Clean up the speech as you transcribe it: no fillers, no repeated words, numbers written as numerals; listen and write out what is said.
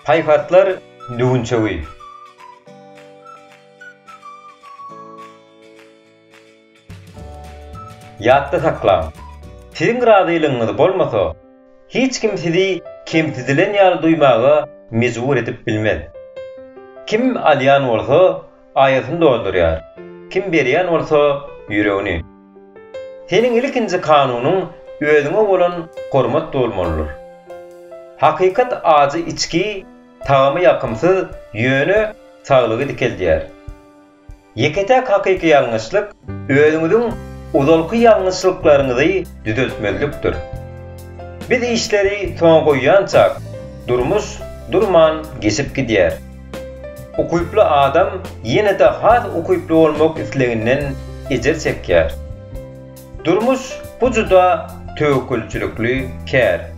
Haykatlar düğünçevi. Yadda saklan. Sizin radylygyňyz bolmasa, hiç kim sizi kemsizilen ýaly duymagy mejbur edip bilmez. Kim alyan bolsa, aýasyny doldurýar. Kim berýän bolsa, ýüregini. Senin ilkinji kanunyň özüňe bolan hormat bolmalydyr. Hakykat azy içki, tamy ýakymsyz, ýöne saglygy dikelýär. Yeketek hakyky ýalňyşlyk özüňiziň uzalky ýalňyşlyklaryňyzy düzeltmekdir. Biz işleri soňa goýýançak, durmuş durman geçip gidýär. Okuyply adam ýene-de has okuyply bolmak isleginden ejer çekýär. Durmuş bu juda töwekkelçilikli kär.